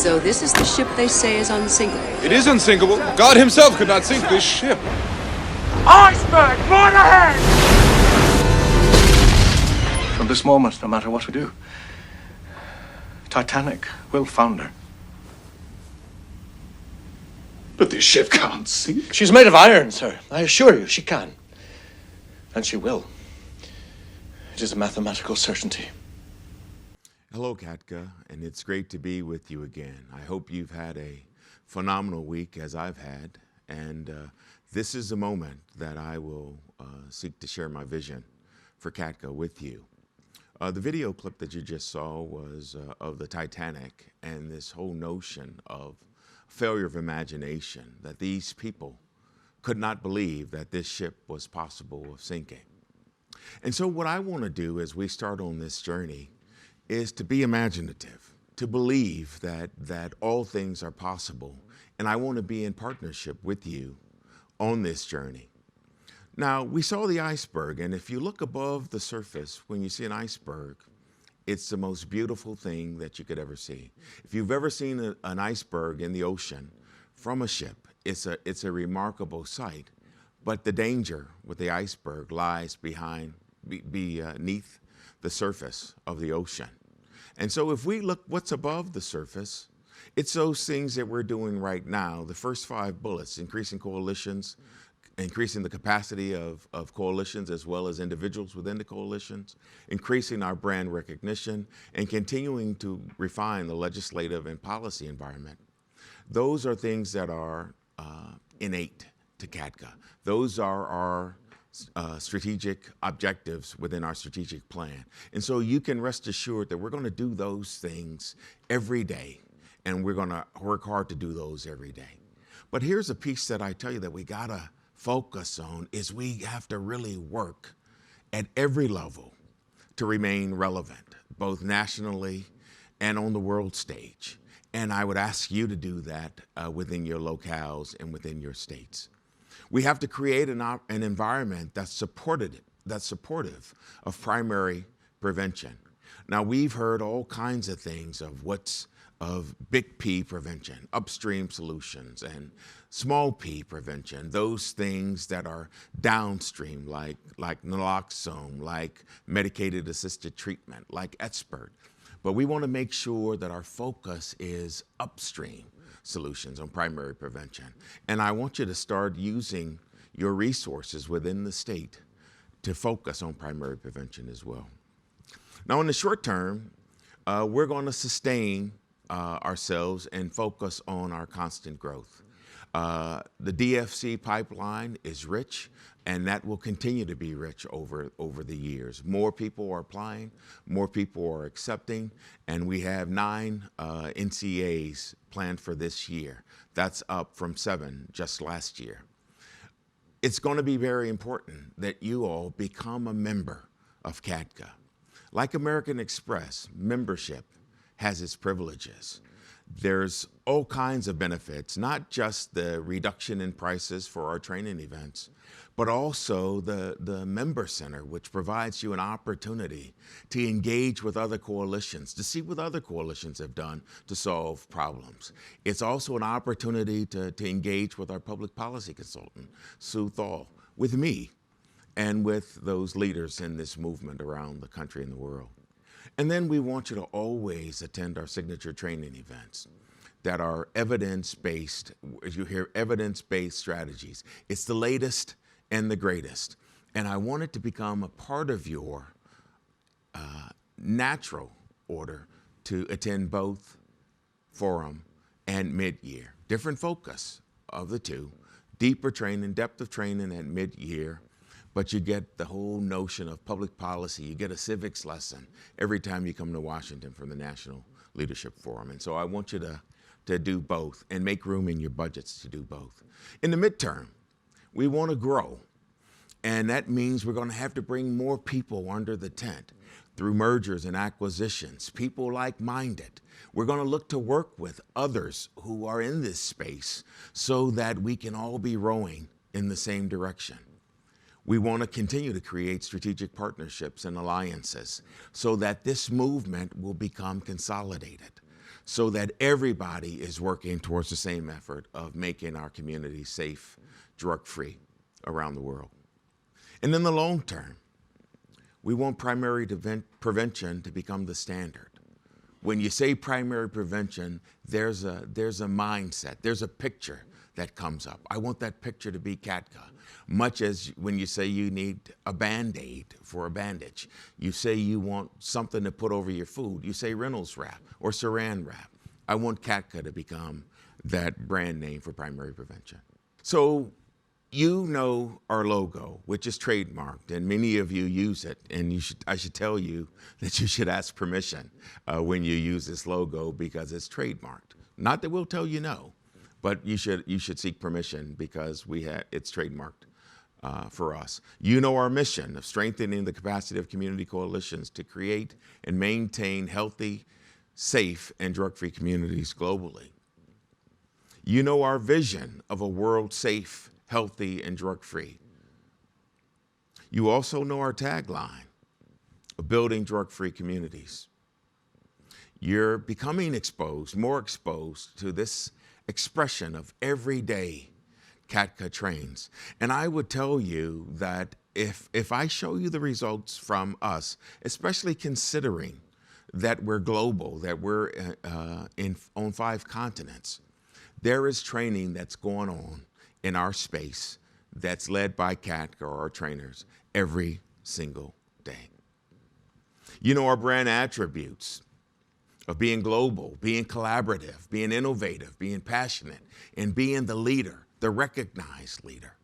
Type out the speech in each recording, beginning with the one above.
So this is the ship they say is unsinkable. It is unsinkable. God himself could not sink this ship. Iceberg, right ahead! From this moment, no matter what we do, Titanic will founder. But this ship can't sink. She's made of iron, sir. I assure you, she can. And she will. It is a mathematical certainty. Hello, CADCA, and it's great to be with you again. I hope you've had a phenomenal week as I've had, and this is a moment that I will seek to share my vision for CADCA with you. The video clip that you just saw was of the Titanic and this whole notion of failure of imagination, that these people could not believe that this ship was possible of sinking. And so what I want to do as we start on this journey is to be imaginative, to believe that all things are possible. And I want to be in partnership with you on this journey. Now, we saw the iceberg, and if you look above the surface, when you see an iceberg, it's the most beautiful thing that you could ever see. If you've ever seen an iceberg in the ocean from a ship, it's a remarkable sight. But the danger with the iceberg lies beneath the surface of the ocean. And so if we look what's above the surface, it's those things that we're doing right now. The first 5 bullets: increasing coalitions, increasing the capacity of coalitions as well as individuals within the coalitions, increasing our brand recognition, and continuing to refine the legislative and policy environment. Those are things that are innate to CADCA. Those are our strategic objectives within our strategic plan. And so you can rest assured that we're going to do those things every day, and we're going to work hard to do those every day. But here's a piece that I tell you that we got to focus on, is we have to really work at every level to remain relevant, both nationally and on the world stage. And I would ask you to do that within your locales and within your states. We have to create an environment that's supportive of primary prevention. Now, we've heard all kinds of things of big P prevention, upstream solutions, and small p prevention, those things that are downstream, like naloxone, like medicated assisted treatment, like expert. But we want to make sure that our focus is upstream solutions on primary prevention. And I want you to start using your resources within the state to focus on primary prevention as well. Now, in the short term, we're going to sustain ourselves and focus on our constant growth. The DFC pipeline is rich, and that will continue to be rich over the years. More people are applying, more people are accepting, and we have 9 NCAs planned for this year. That's up from 7 just last year. It's going to be very important that you all become a member of CADCA. Like American Express, membership has its privileges. There's all kinds of benefits, not just the reduction in prices for our training events, but also the Member Center, which provides you an opportunity to engage with other coalitions, to see what other coalitions have done to solve problems. It's also an opportunity to engage with our public policy consultant, Sue Thal, with me, and with those leaders in this movement around the country and the world. And then we want you to always attend our signature training events that are evidence-based. As you hear, evidence-based strategies. It's the latest and the greatest. And I want it to become a part of your natural order to attend both forum and mid-year. Different focus of the two. Deeper training, depth of training at mid-year. But you get the whole notion of public policy. You get a civics lesson every time you come to Washington from the National Leadership Forum. And so I want you to do both and make room in your budgets to do both. In the midterm, we want to grow. And that means we're going to have to bring more people under the tent through mergers and acquisitions, people like-minded. We're going to look to work with others who are in this space so that we can all be rowing in the same direction. We want to continue to create strategic partnerships and alliances so that this movement will become consolidated, so that everybody is working towards the same effort of making our community safe, drug-free around the world. And in the long term, we want primary prevention to become the standard. When you say primary prevention, there's a mindset, there's a picture that comes up. I want that picture to be CADCA, much as when you say you need a Band-Aid for a bandage. You say you want something to put over your food. You say Reynolds wrap or Saran wrap. I want CADCA to become that brand name for primary prevention. So you know our logo, which is trademarked, and many of you use it, and I should tell you that you should ask permission when you use this logo because it's trademarked. Not that we'll tell you no, but you should seek permission because it's trademarked for us. You know our mission of strengthening the capacity of community coalitions to create and maintain healthy, safe, and drug-free communities globally. You know our vision of a world safe, healthy, and drug-free. You also know our tagline of building drug-free communities. You're becoming more exposed to this expression of everyday CADCA trains. And I would tell you that if I show you the results from us, especially considering that we're global, that we're on 5 continents, there is training that's going on in our space that's led by CADCA or our trainers every single day. You know our brand attributes of being global, being collaborative, being innovative, being passionate, and being the leader, the recognized leader.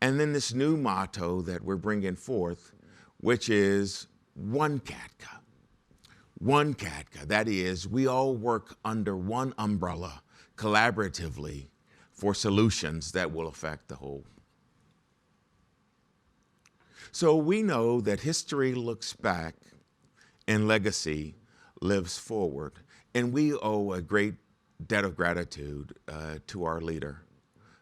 And then this new motto that we're bringing forth, which is one CADCA. One CADCA, that is, we all work under one umbrella collaboratively for solutions that will affect the whole. So we know that history looks back and legacy lives forward. And we owe a great debt of gratitude to our leader,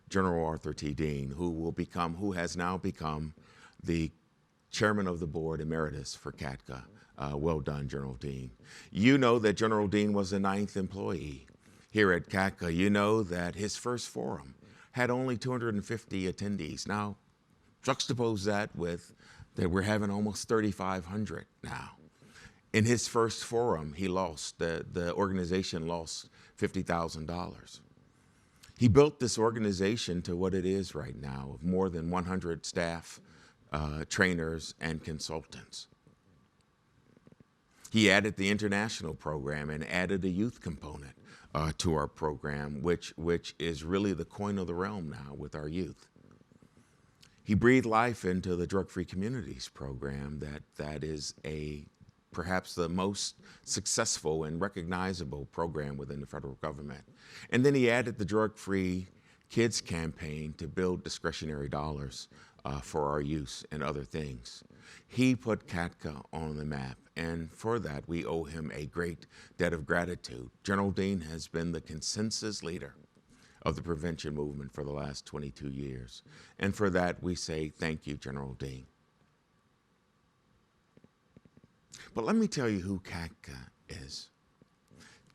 General Arthur T. Dean, who has now become the chairman of the board emeritus for CADCA. Well done, General Dean. You know that General Dean was the 9th employee here at CADCA. You know that his first forum had only 250 attendees. Now, juxtapose that with that we're having almost 3,500 now. In his first forum, the organization lost $50,000. He built this organization to what it is right now, of more than 100 staff, trainers, and consultants. He added the international program and added a youth component to our program, which is really the coin of the realm now with our youth. He breathed life into the Drug-Free Communities program that is perhaps the most successful and recognizable program within the federal government. And then he added the Drug-Free Kids campaign to build discretionary dollars for our use and other things. He put CADCA on the map, and for that we owe him a great debt of gratitude. General Dean has been the consensus leader of the prevention movement for the last 22 years. And for that we say thank you, General Dean. But let me tell you who CADCA is.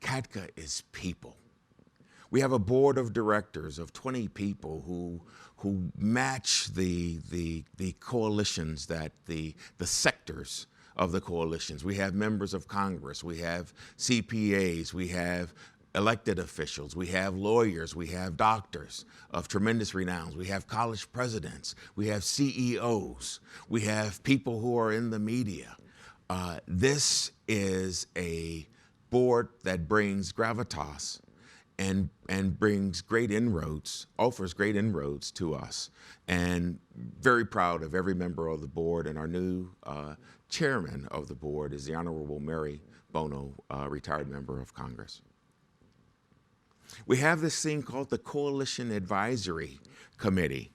CADCA is people. We have a board of directors of 20 people who match the coalitions, the sectors of the coalitions. We have members of Congress, we have CPAs, we have elected officials, we have lawyers, we have doctors of tremendous renown, we have college presidents, we have CEOs, we have people who are in the media. This is a board that brings gravitas and brings great inroads, offers great inroads to us. And very proud of every member of the board, and our new chairman of the board is the Honorable Mary Bono, retired member of Congress. We have this thing called the Coalition Advisory Committee.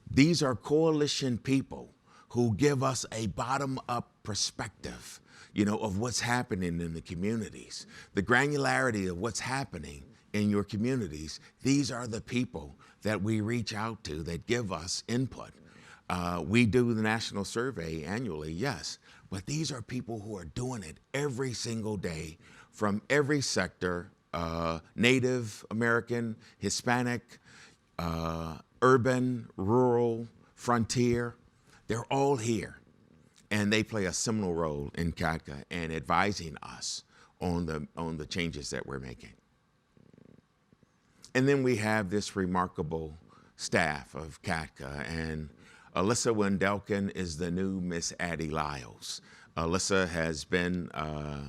These are coalition people who give us a bottom-up perspective, of what's happening in the communities, the granularity of what's happening in your communities. These are the people that we reach out to that give us input. We do the national survey annually, yes, but these are people who are doing it every single day from every sector, Native American, Hispanic, urban, rural, frontier. They're all here, and they play a seminal role in CADCA and advising us on the changes that we're making. And then we have this remarkable staff of CADCA, and Alyssa Wendelkin is the new Miss Addie Lyles. Alyssa has been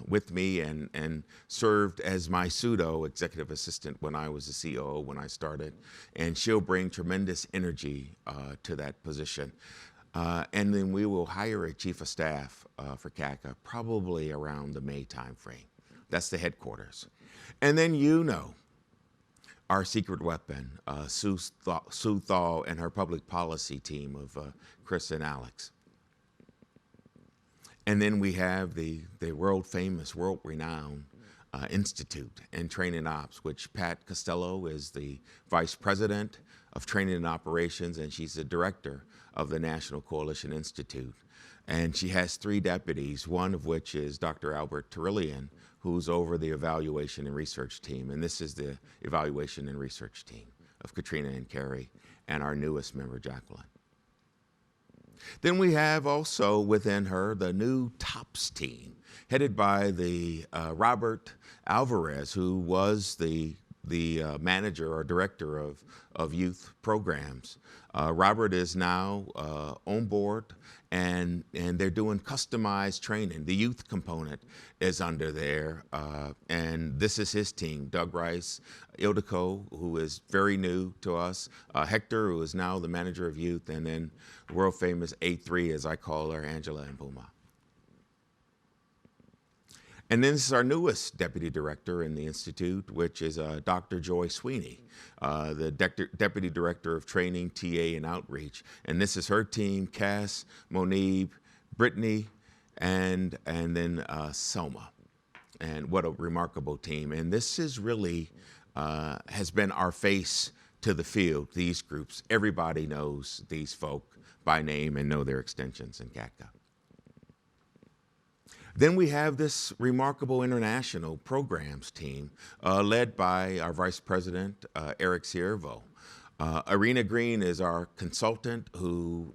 with me and served as my pseudo executive assistant when I was the COO when I started, and she'll bring tremendous energy to that position. And then we will hire a chief of staff for CADCA probably around the May timeframe. That's the headquarters. And then our secret weapon, Sue Thal and her public policy team of Chris and Alex. And then we have the world-famous, world-renowned Institute and Training Ops, which Pat Costello is the Vice President of Training and Operations, and she's the Director of the National Coalition Institute. And she has 3 deputies, one of which is Dr. Albert Terillian, who's over the evaluation and research team. And this is the evaluation and research team of Katrina and Carrie and our newest member, Jacqueline. Then we have also within her the new TOPS team, headed by the Robert Alvarez, who was the manager or director of youth programs. Robert is now on board, and they're doing customized training. The youth component is under there, and this is his team: Doug Rice, Ildiko, who is very new to us, Hector, who is now the manager of youth, and then world famous A3, as I call her, Angela Mbuma. And then this is our newest deputy director in the Institute, which is Dr. Joy Sweeney, the deputy director of training, TA, and outreach. And this is her team: Cass, Monib, Brittany, and then Selma. And what a remarkable team. And this is really has been our face to the field, these groups. Everybody knows these folk by name and know their extensions in CADCA. Then we have this remarkable international programs team led by our Vice President, Eric Ciervo. Irina Green is our consultant who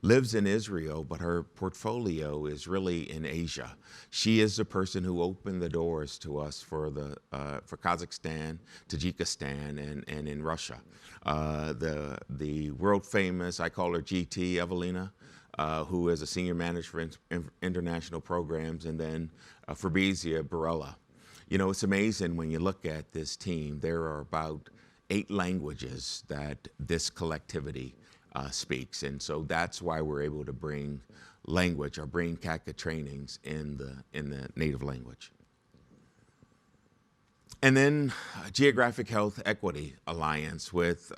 lives in Israel, but her portfolio is really in Asia. She is the person who opened the doors to us for Kazakhstan, Tajikistan, and in Russia. The world famous, I call her GT, Evelina, who is a senior manager for international programs, and then Fabrizia Barella. You know, it's amazing when you look at this team. There are about 8 languages that this collectivity speaks, and so that's why we're able to bring language or bring CADCA trainings in the native language. And then Geographic Health Equity Alliance with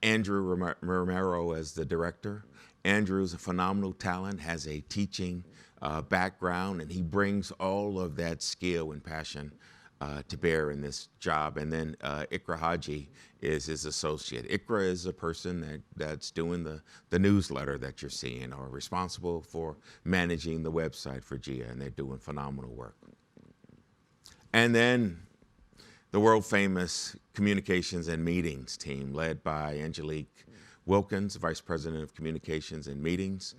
Andrew Romero as the director. Andrew's a phenomenal talent, has a teaching background, and he brings all of that skill and passion to bear in this job. And then Ikra Haji is his associate. Ikra is a person that's doing the newsletter that you're seeing, or responsible for managing the website for GIA, and they're doing phenomenal work. And then the world famous communications and meetings team led by Angelique Wilkins, Vice President of Communications and Meetings,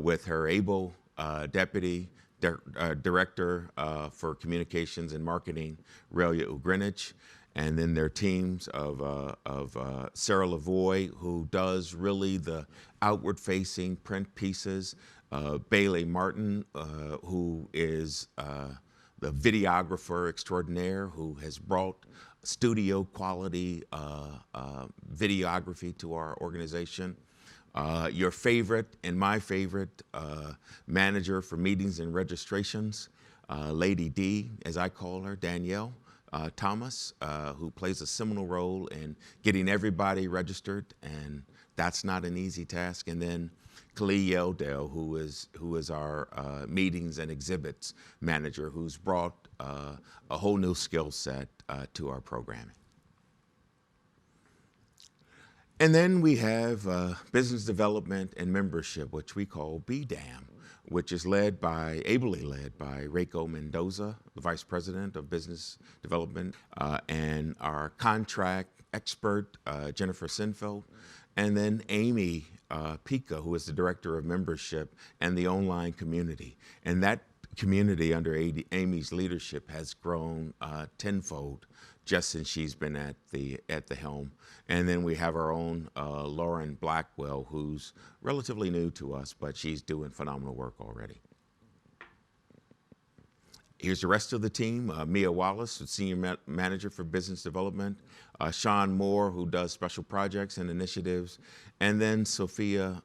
with her able Deputy Director for Communications and Marketing, Relia Ugrinich, and then their teams of Sarah Lavoie, who does really the outward-facing print pieces, Bailey Martin, who is the videographer extraordinaire, who has brought studio quality videography to our organization. Your favorite and my favorite manager for meetings and registrations, Lady D, as I call her, Danielle Thomas, who plays a seminal role in getting everybody registered, and that's not an easy task. And then Kali Yeldale, who is our meetings and exhibits manager, who's brought a whole new skill set to our programming. And then we have business development and membership, which we call BDAM, which is ably led by Reiko Mendoza, the Vice President of Business Development, and our contract expert, Jennifer Sinfeld, and then Amy Pica, who is the Director of Membership and the online community. And that community under Amy's leadership has grown tenfold just since she's been at the helm. And then we have our own Lauren Blackwell, who's relatively new to us, but she's doing phenomenal work already. Here's the rest of the team. Mia Wallace, Senior Manager for Business Development. Sean Moore, who does special projects and initiatives. And then Sophia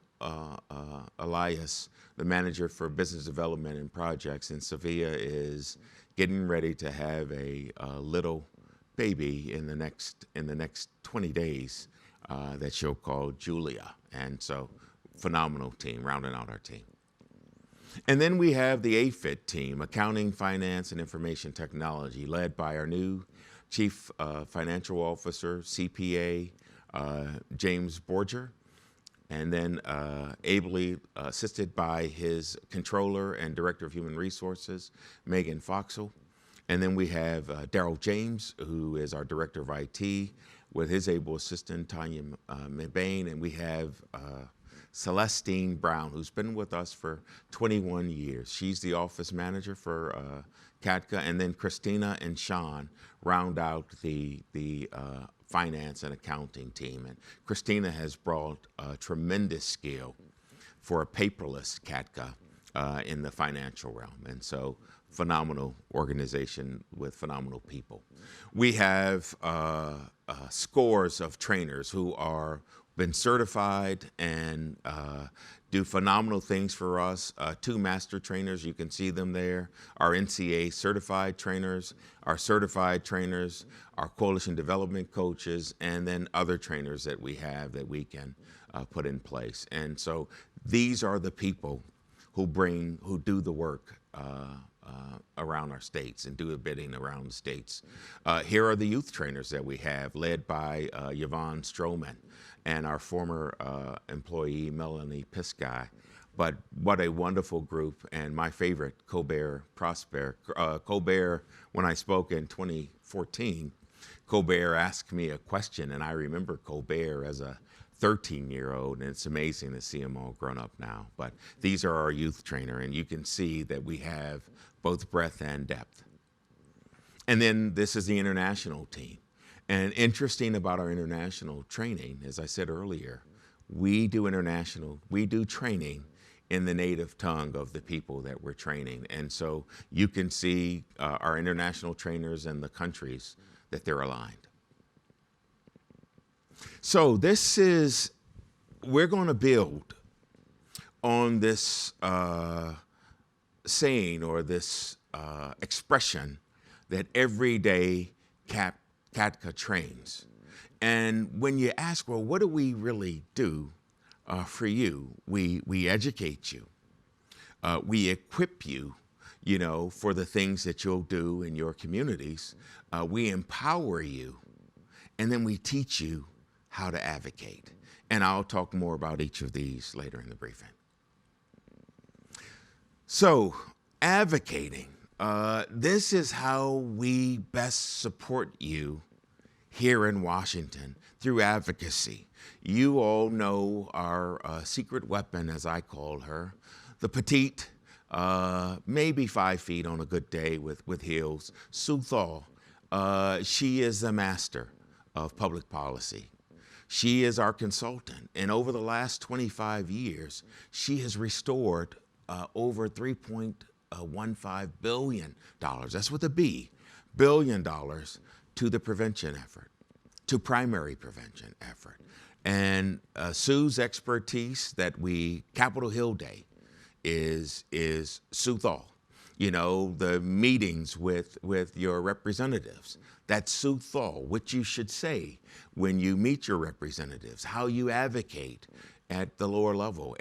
Elias, the Manager for Business Development and Projects. And Sophia is getting ready to have a little baby in the next 20 days that she'll call Julia. And so phenomenal team, rounding out our team. And then we have the AFIT team, Accounting, Finance, and Information Technology, led by our new Chief Financial Officer, CPA, James Borger, and then ably assisted by his Controller and Director of Human Resources, Megan Foxell. And then we have Daryl James, who is our Director of IT, with his able assistant, Tanya Mebane, and we have Celestine Brown, who's been with us for 21 years. She's the office manager for CADCA, and then Christina and Sean round out the finance and accounting team. And Christina has brought tremendous skill for a paperless CADCA in the financial realm. And so phenomenal organization with phenomenal people. We have scores of trainers who are been certified and do phenomenal things for us. 2 master trainers, you can see them there, our NCA certified trainers, our certified trainers, our coalition development coaches, and then other trainers that we have that we can put in place. And so these are the people who do the work around our states and do the bidding around the states. Here are the youth trainers that we have, led by Yvonne Stroman and our former employee, Melanie Piskai. But what a wonderful group, and my favorite, Colbert Prosper. Colbert, when I spoke in 2014, Colbert asked me a question, and I remember Colbert as a 13-year-old, and it's amazing to see them all grown up now. But these are our youth trainer, and you can see that we have both breadth and depth. And then this is the international team. And interesting about our international training, as I said earlier, we do training in the native tongue of the people that we're training. And so you can see our international trainers and the countries that they're aligned. So we're going to build on this saying or this expression that every day CADCA trains. And when you ask, well, what do we really do for you? We educate you. We equip you, for the things that you'll do in your communities. We empower you. And then we teach you how to advocate. And I'll talk more about each of these later in the briefing. So, advocating. This is how we best support you here in Washington, through advocacy. You all know our secret weapon, as I call her, the petite, maybe 5 feet on a good day with heels, Sue Thal. She is the master of public policy. She is our consultant, and over the last 25 years, she has restored over $3.15 billion, that's with a B, billion dollars to the prevention effort, to primary prevention effort. And Sue's expertise Capitol Hill Day is Sue Thal. The meetings with your representatives, that's Sue Thal, what you should say when you meet your representatives, how you advocate at the lower level,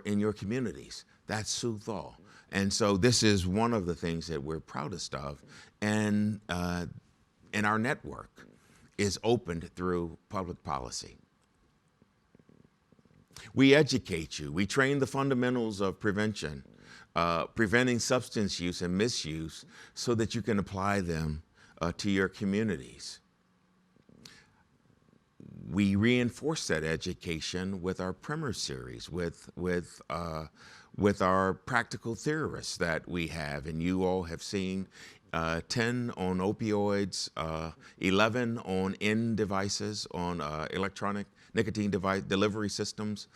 in your communities, that's Sue Thal. And so this is one of the things that we're proudest of, and our network is opened through public policy. We educate you. We train the fundamentals of prevention preventing substance use and misuse so that you can apply them to your communities. We reinforce that education with our primer series, with our practical theorists that we have, and you all have seen 10 on opioids, 11 on N devices, on electronic nicotine device delivery systems,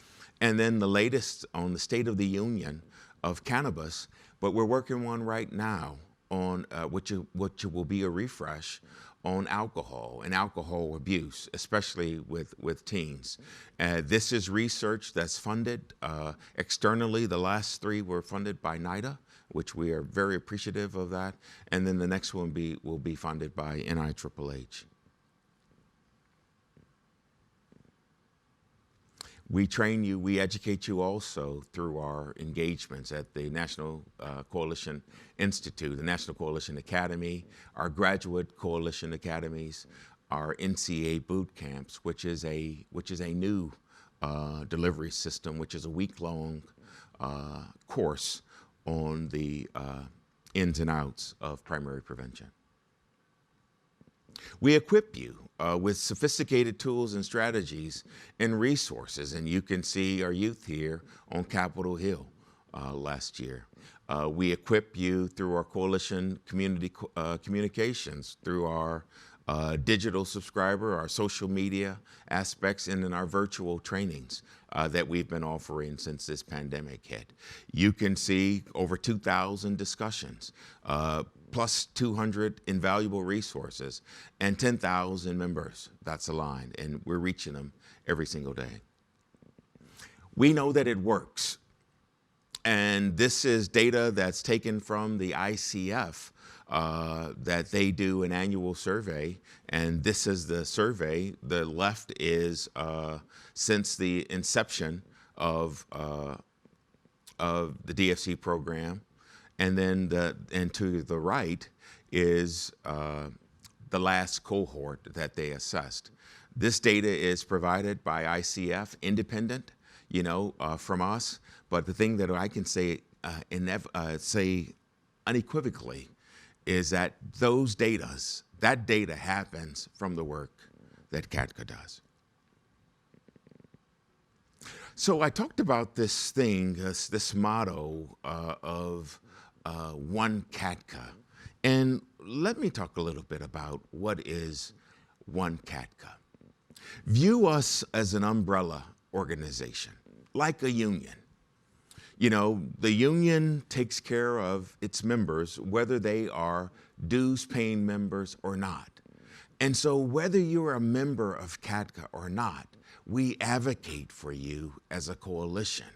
and then the latest on the State of the Union of cannabis. But we're working one right now on which will be a refresh on alcohol and alcohol abuse, especially with teens. This is research that's funded externally. The last 3 were funded by NIDA, which we are very appreciative of that. And then the next one will be funded by NIHHH. We train you, we educate you also through our engagements at the National Coalition Institute, the National Coalition Academy, our Graduate Coalition Academies, our NCA boot camps, which is a new delivery system, which is a week-long course on the ins and outs of primary prevention. We equip you with sophisticated tools and strategies and resources, and you can see our youth here on Capitol Hill last year. We equip you through our coalition community communications, through our digital subscriber, our social media aspects, and in our virtual trainings that we've been offering since this pandemic hit. You can see over 2,000 discussions, plus 200 invaluable resources, and 10,000 members that's aligned, and we're reaching them every single day. We know that it works, and this is data that's taken from the ICF, that they do an annual survey, and this is the survey. The left is since the inception of the DFC program, and then to the right is the last cohort that they assessed. This data is provided by ICF, independent, from us. But the thing that I can say unequivocally is that that data happens from the work that CADCA does. So I talked about this thing, this motto of One CADCA. And let me talk a little bit about what is One CADCA. View us as an umbrella organization, like a union. The union takes care of its members, whether they are dues-paying members or not. And so whether you're a member of CADCA or not, we advocate for you as a coalition.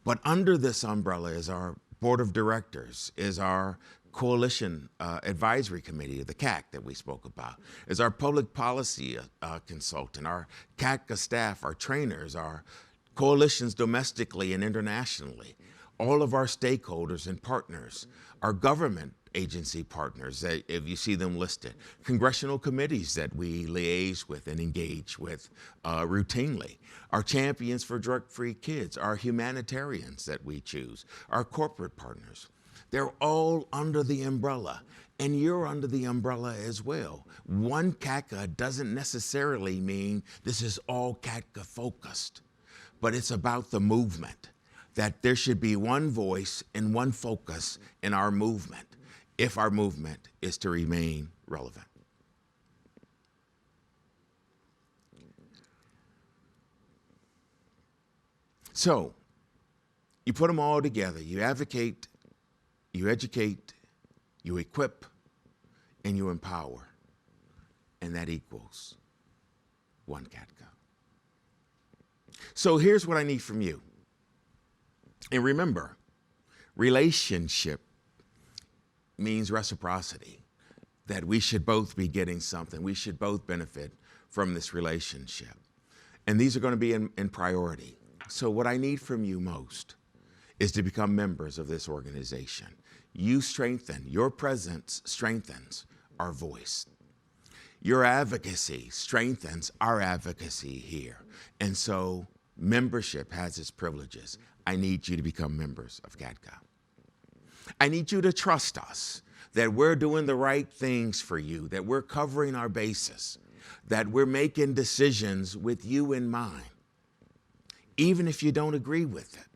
But under this umbrella is our board of directors, is our coalition advisory committee, the CAC that we spoke about, is our public policy consultant, our CADCA staff, our trainers, our coalitions domestically and internationally, all of our stakeholders and partners, our government agency partners, that if you see them listed, congressional committees that we liaise with and engage with routinely, our champions for drug-free kids, our humanitarians that we choose, our corporate partners. They're all under the umbrella, and you're under the umbrella as well. One CADCA doesn't necessarily mean this is all CADCA focused, but it's about the movement, that there should be one voice and one focus in our movement if our movement is to remain relevant. So, you put them all together, you advocate, you educate, you equip, and you empower, and that equals One CADCA. So here's what I need from you. And remember, relationship means reciprocity, that we should both be getting something. We should both benefit from this relationship. And these are going to be in priority. So what I need from you most is to become members of this organization. You strengthen, your presence strengthens our voice. Your advocacy strengthens our advocacy here. And so membership has its privileges. I need you to become members of CADCA. I need you to trust us, that we're doing the right things for you, that we're covering our bases, that we're making decisions with you in mind. Even if you don't agree with it,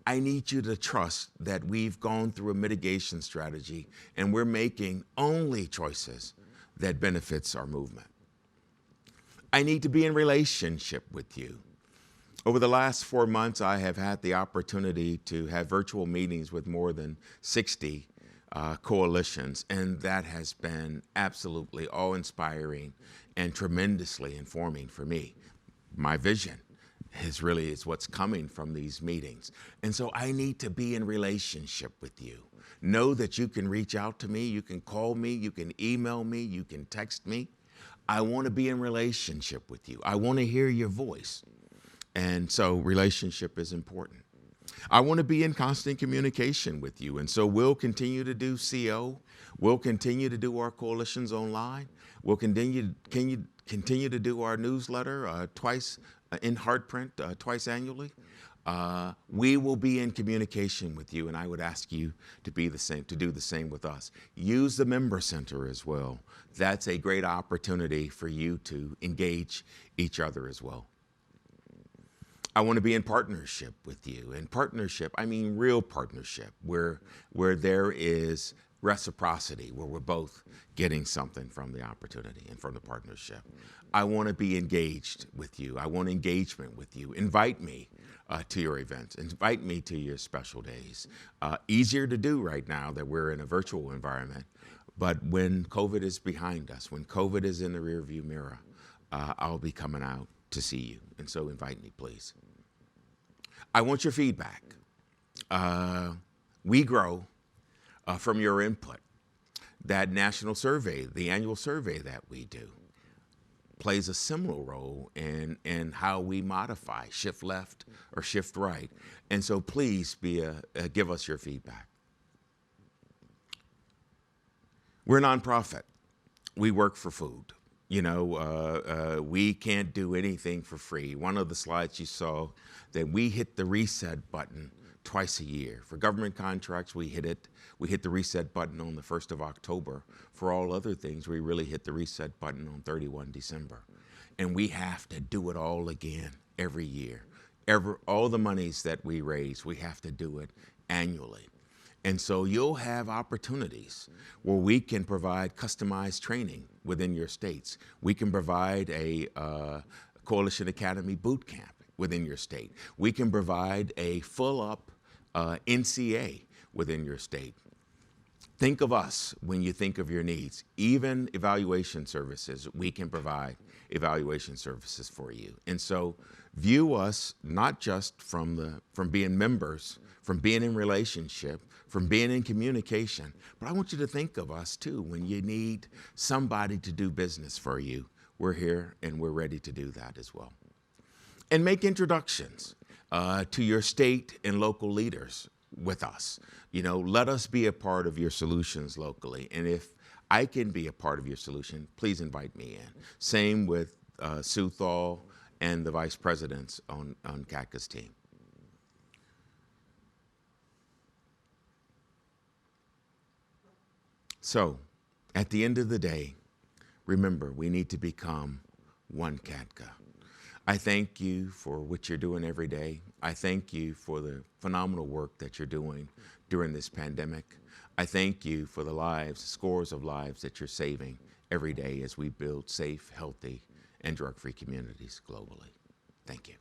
I need you to trust that we've gone through a mitigation strategy and we're making only choices that benefits our movement. I need to be in relationship with you. Over the last 4 months, I have had the opportunity to have virtual meetings with more than 60 coalitions, and that has been absolutely awe-inspiring and tremendously informing for me. My vision is what's coming from these meetings. And so I need to be in relationship with you. Know that you can reach out to me, you can call me, you can email me, you can text me. I want to be in relationship with you. I want to hear your voice. And so relationship is important. I want to be in constant communication with you. And so we'll continue to do CO. We'll continue to do our coalitions online. We'll continue to do our newsletter twice in hard print, twice annually. We will be in communication with you, and I would ask you to be the same, to do the same with us. Use the member center as well. That's a great opportunity for you to engage each other as well. I want to be in partnership with you. And partnership, I mean real partnership, where there is reciprocity, where we're both getting something from the opportunity and from the partnership. I want to be engaged with you. I want engagement with you. Invite me to your events. Invite me to your special days. Easier to do right now that we're in a virtual environment. But when COVID is behind us, when COVID is in the rearview mirror, I'll be coming out to see you. And so invite me, please. I want your feedback. We grow from your input. That national survey, the annual survey that we do, plays a similar role in how we modify shift left or shift right. And so please give us your feedback. We're a nonprofit. We work for food. You know, we can't do anything for free. One of the slides you saw that we hit the reset button twice a year. For government contracts, we hit the reset button on the 1st of October. For all other things, we really hit the reset button on 31 December. And we have to do it all again every year. All the monies that we raise, we have to do it annually. And so you'll have opportunities where we can provide customized training within your states. We can provide a Coalition Academy boot camp within your state. We can provide a full-up NCA within your state. Think of us when you think of your needs. Even evaluation services, we can provide evaluation services for you. And so view us not just from being members, from being in relationship, from being in communication, but I want you to think of us too when you need somebody to do business for you. We're here and we're ready to do that as well. And make introductions to your state and local leaders with us. You know, let us be a part of your solutions locally. And if I can be a part of your solution, please invite me in. Same with Sue Thal and the vice presidents on CADCA's team. So, at the end of the day, remember, we need to become one CADCA. I thank you for what you're doing every day. I thank you for the phenomenal work that you're doing during this pandemic. I thank you for the lives, scores of lives that you're saving every day as we build safe, healthy, and drug-free communities globally. Thank you.